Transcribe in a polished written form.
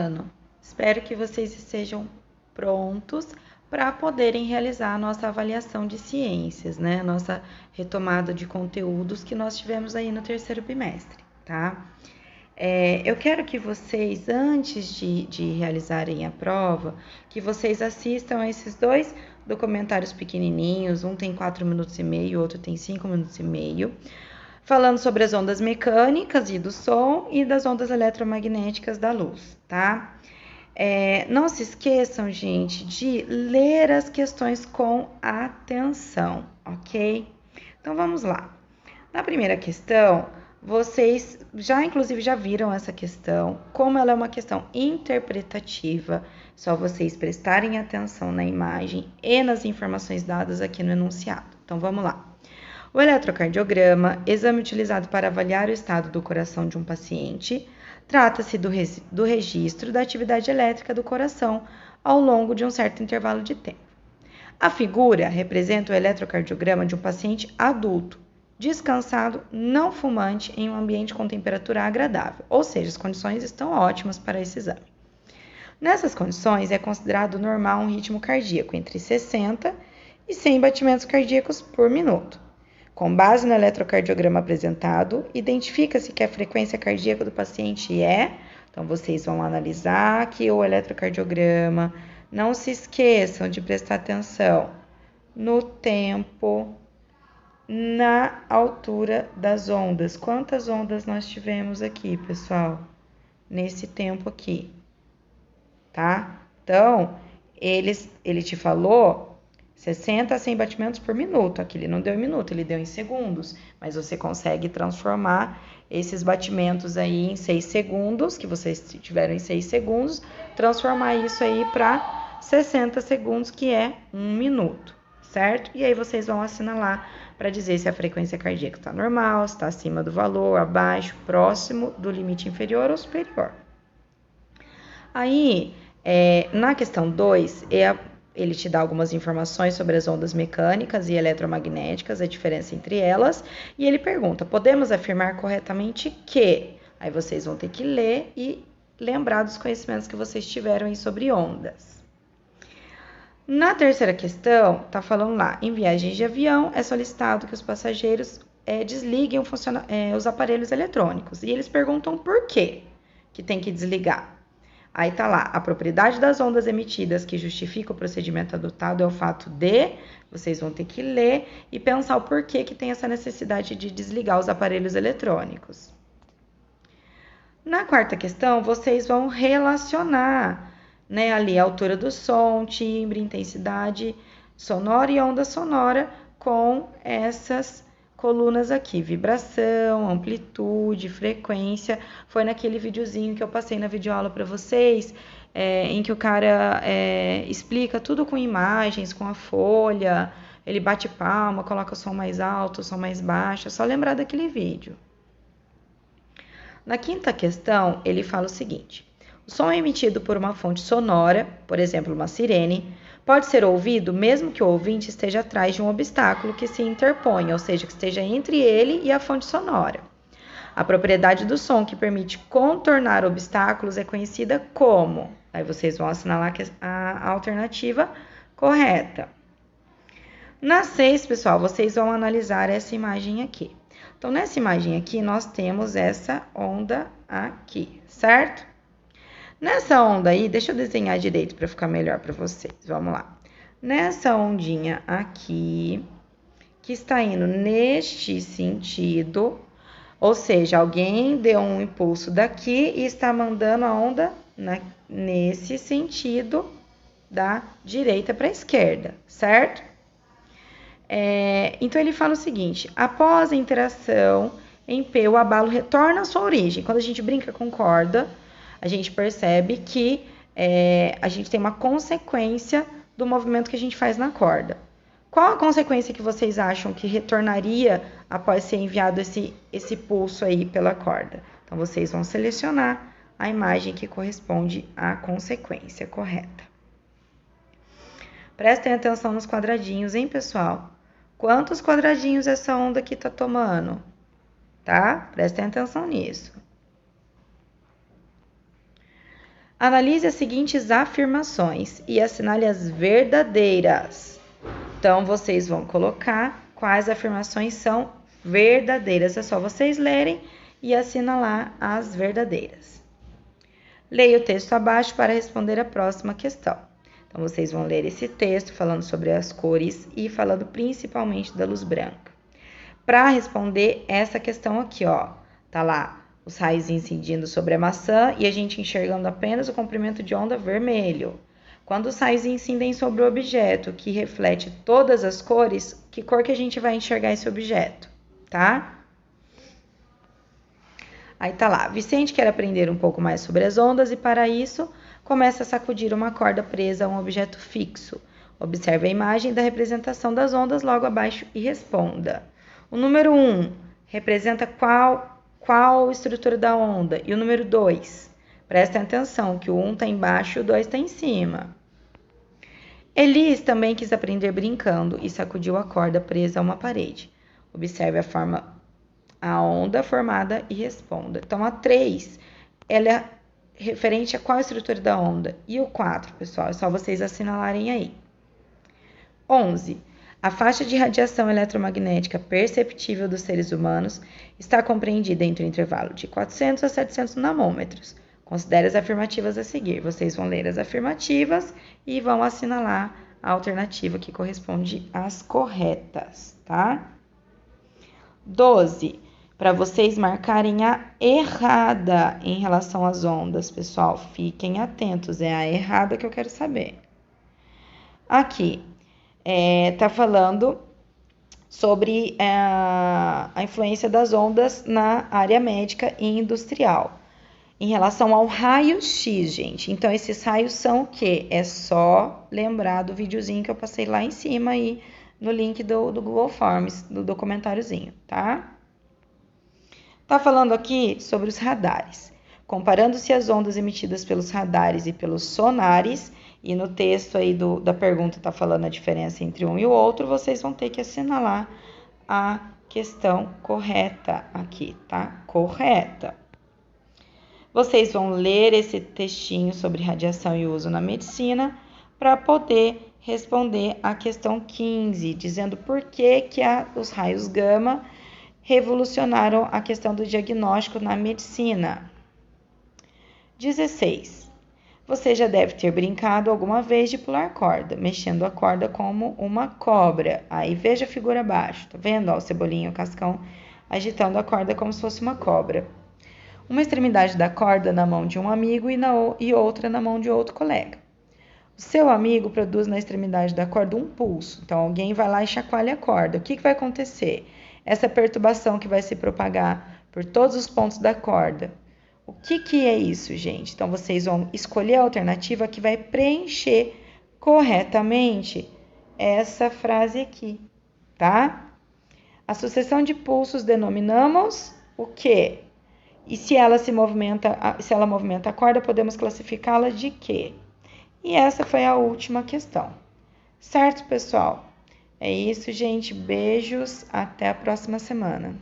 ano. Espero que vocês estejam prontos para poderem realizar a nossa avaliação de ciências, né? Nossa retomada de conteúdos que nós tivemos aí no terceiro bimestre, tá? Eu quero que vocês, antes de realizarem a prova, que vocês assistam a esses dois documentários pequenininhos, um tem 4 minutos e meio, outro tem 5 minutos e meio, falando sobre as ondas mecânicas e do som e das ondas eletromagnéticas da luz, tá? Não se esqueçam, gente, de ler as questões com atenção, ok? Então, vamos lá. Na primeira questão, vocês inclusive já viram essa questão, como ela é uma questão interpretativa, só vocês prestarem atenção na imagem e nas informações dadas aqui no enunciado. Então, vamos lá. O eletrocardiograma, exame utilizado para avaliar o estado do coração de um paciente, trata-se do registro da atividade elétrica do coração ao longo de um certo intervalo de tempo. A figura representa o eletrocardiograma de um paciente adulto, descansado, não fumante, em um ambiente com temperatura agradável, ou seja, as condições estão ótimas para esse exame. Nessas condições, é considerado normal um ritmo cardíaco entre 60 e 100 batimentos cardíacos por minuto. Com base no eletrocardiograma apresentado, identifica-se que a frequência cardíaca do paciente então vocês vão analisar aqui o eletrocardiograma, não se esqueçam de prestar atenção no tempo, na altura das ondas. Quantas ondas nós tivemos aqui, pessoal? Nesse tempo aqui, tá? Então, ele te falou 60 a 100 batimentos por minuto. Aqui ele não deu em minuto, ele deu em segundos. Mas você consegue transformar esses batimentos aí em 6 segundos, que vocês tiveram em 6 segundos, transformar isso aí para 60 segundos, que é 1 minuto, certo? E aí vocês vão assinalar para dizer se a frequência cardíaca está normal, se está acima do valor, abaixo, próximo do limite inferior ou superior. Aí, na questão 2, ele te dá algumas informações sobre as ondas mecânicas e eletromagnéticas, a diferença entre elas, e ele pergunta, podemos afirmar corretamente que? Aí vocês vão ter que ler e lembrar dos conhecimentos que vocês tiveram aí sobre ondas. Na terceira questão, tá falando lá, em viagens de avião, é solicitado que os passageiros desliguem os aparelhos eletrônicos. E eles perguntam por quê que tem que desligar. Aí tá lá, a propriedade das ondas emitidas que justifica o procedimento adotado é o fato de, vocês vão ter que ler e pensar o porquê que tem essa necessidade de desligar os aparelhos eletrônicos. Na quarta questão, vocês vão relacionar, né, ali a altura do som, timbre, intensidade sonora e onda sonora com essas colunas aqui, vibração, amplitude, frequência. Foi naquele videozinho que eu passei na videoaula para vocês, em que o cara explica tudo com imagens, com a folha, ele bate palma, coloca o som mais alto, o som mais baixo, é só lembrar daquele vídeo. Na quinta questão, ele fala o seguinte, o som emitido por uma fonte sonora, por exemplo, uma sirene, pode ser ouvido mesmo que o ouvinte esteja atrás de um obstáculo que se interponha, ou seja, que esteja entre ele e a fonte sonora. A propriedade do som que permite contornar obstáculos é conhecida como? Aí vocês vão assinalar a alternativa correta. Na 6, pessoal, vocês vão analisar essa imagem aqui. Então, nessa imagem aqui, nós temos essa onda aqui, certo? Nessa onda aí, deixa eu desenhar direito para ficar melhor para vocês. Vamos lá. Nessa ondinha aqui, que está indo neste sentido, ou seja, alguém deu um impulso daqui e está mandando a onda nesse sentido da direita para a esquerda, certo? Então, ele fala o seguinte, após a interação em P, o abalo retorna à sua origem. Quando a gente brinca com corda, a gente percebe que a gente tem uma consequência do movimento que a gente faz na corda. Qual a consequência que vocês acham que retornaria após ser enviado esse pulso aí pela corda? Então, vocês vão selecionar a imagem que corresponde à consequência correta. Prestem atenção nos quadradinhos, hein, pessoal? Quantos quadradinhos essa onda aqui tá tomando? Tá? Prestem atenção nisso. Analise as seguintes afirmações e assinale as verdadeiras. Então, vocês vão colocar quais afirmações são verdadeiras. É só vocês lerem e assinalar as verdadeiras. Leia o texto abaixo para responder a próxima questão. Então, vocês vão ler esse texto falando sobre as cores e falando principalmente da luz branca. Para responder essa questão aqui, ó, tá lá os raios incidindo sobre a maçã e a gente enxergando apenas o comprimento de onda vermelho. Quando os raios incidem sobre o objeto que reflete todas as cores, que cor que a gente vai enxergar esse objeto, tá? Aí tá lá, Vicente quer aprender um pouco mais sobre as ondas e para isso começa a sacudir uma corda presa a um objeto fixo. Observe a imagem da representação das ondas logo abaixo e responda. O número 1 representa qual estrutura da onda? E o número 2? Prestem atenção que o 1 está embaixo e o 2 está em cima. Elis também quis aprender brincando e sacudiu a corda presa a uma parede. Observe a onda formada e responda. Então, a 3, ela é referente a qual estrutura da onda? E o 4, pessoal, é só vocês assinalarem aí. 11. A faixa de radiação eletromagnética perceptível dos seres humanos está compreendida entre o intervalo de 400 a 700 nanômetros. Considere as afirmativas a seguir. Vocês vão ler as afirmativas e vão assinalar a alternativa que corresponde às corretas, tá? 12. Para vocês marcarem a errada em relação às ondas, pessoal, fiquem atentos, é a errada que eu quero saber. Aqui, tá falando sobre a influência das ondas na área médica e industrial. Em relação ao raio-x, gente. Então, esses raios são o quê? É só lembrar do videozinho que eu passei lá em cima aí no link do Google Forms, do documentáriozinho, tá? Tá falando aqui sobre os radares. Comparando-se as ondas emitidas pelos radares e pelos sonares, e no texto aí da pergunta tá falando a diferença entre um e o outro, vocês vão ter que assinalar a questão correta aqui, tá? Correta. Vocês vão ler esse textinho sobre radiação e uso na medicina para poder responder a questão 15, dizendo por que os raios gama revolucionaram a questão do diagnóstico na medicina. 16. Você já deve ter brincado alguma vez de pular corda, mexendo a corda como uma cobra. Aí veja a figura abaixo, tá vendo? Ó, o Cebolinha e o Cascão agitando a corda como se fosse uma cobra. Uma extremidade da corda na mão de um amigo e outra na mão de outro colega. O seu amigo produz na extremidade da corda um pulso. Então, alguém vai lá e chacoalha a corda. O que vai acontecer? Essa perturbação que vai se propagar por todos os pontos da corda. O que é isso, gente? Então, vocês vão escolher a alternativa que vai preencher corretamente essa frase aqui, tá? A sucessão de pulsos denominamos o quê? E se ela movimenta a corda, podemos classificá-la de quê? E essa foi a última questão. Certo, pessoal? É isso, gente. Beijos. Até a próxima semana.